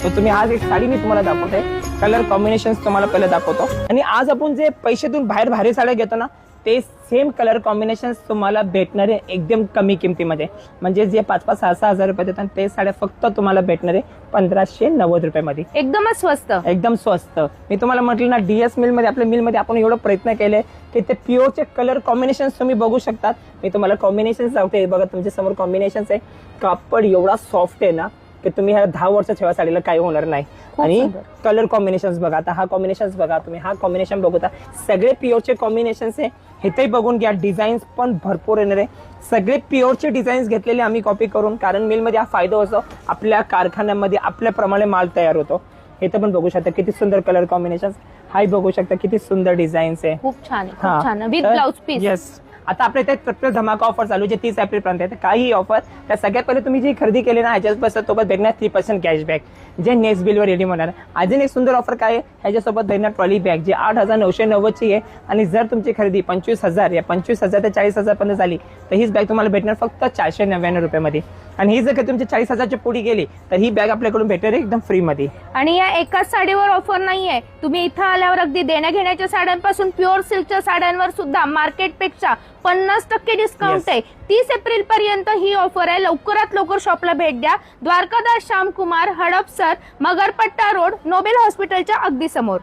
तर तुम्ही आज एक साडी मी तुम्हाला दाखवते, कलर कॉम्बिनेशन तुम्हाला पहिले दाखवतो। आणि आज आपण जे पैशातून बाहेर भारी साड्या घेतो ना, ते सेम कलर कॉम्बिनेशन तुम्हाला भेटणार आहे एकदम कमी किमतीमध्ये। म्हणजे जे 5-5, 6-6 हजार रुपये देतात ते साड्या फक्त तुम्हाला भेटणार आहे 1590 रुपयामध्ये। एकदमच स्वस्त, एकदम स्वस्त। मी तुम्हाला म्हटलं ना, डीएस मिल मध्ये, आपल्या मिल मध्ये आपण एवढं प्रयत्न केले की ते प्युअरचे कलर कॉम्बिनेशन तुम्ही बघू शकतात। मी तुम्हाला कॉम्बिनेशन सांगते, बघा तुमच्या समोर कॉम्बिनेशन आहे। कापड एवढा सॉफ्ट आहे ना की तुम्ही ह्या 10 वर्ष ठेवा साडीला काही होणार नाही। आणि कलर कॉम्बिनेशन बघा, आता हा कॉम्बिनेशन बघा, तुम्ही हा कॉम्बिनेशन बघता, सगळे प्युअरचे कॉम्बिनेशन आहे। हे बघून घ्या, डिझाईन्स पण भरपूर येणार आहे। सगळे प्युअरचे डिझाईन्स घेतलेले आम्ही कॉपी करून, कारण मिलमध्ये हा फायदा होतो, आपल्या कारखान्यामध्ये आपल्याप्रमाणे माल तयार होतो। हे पण बघू शकता किती सुंदर कलर कॉम्बिनेशन, हाही बघू शकता किती सुंदर डिझाईन्स आहे। खूप छान आहे, खूप छान विथ ब्लाउज पीस। येस, आता आपल्या इथे ट्रिपल धमाका ऑफर चालू आहे 30 एप्रिल पर्यंत। काही ऑफर, त्या सगळ्यात पहिले तुम्ही जी खरेदी केली ना, ह्याच्यासोबत भेटणार 3% कॅशबॅक, जे नेक्स्ट बिलवर रेडी होणार। अजून एक सुंदर ऑफर काय आहे, ह्याच्यासोबत भेटणार ट्रॉली बॅग, जे 8,990 ची आहे। आणि जर तुमची खरेदी 25,000 या 25,000 ते 40,000 पर्यंत झाली तर हीच बॅग तुम्हाला भेटणार फक्त 499 रुपयामध्ये। आणि ही जर का तुमची 40,000ची पुढे गेली तर ही बॅग आपल्याकडून भेटणार एकदम फ्री मध्ये। आणि या एकाच साडीवर ऑफर नाहीये, तुम्ही इथं आल्यावर अगदी देण्या घेण्याच्या साड्यांपासून प्युअर सिल्कच्या साड्यांवर सुद्धा मार्केटपेक्षा 50% डिस्काउंट आहे। 30 एप्रिल पर्यंत ही ऑफर आहे। लवकरात लवकर शॉपला भेट द्या। द्वारकादास श्यामकुमार, हडपसर, मगरपट्टा रोड, नोबेल हॉस्पिटलच्या अगदी समोर।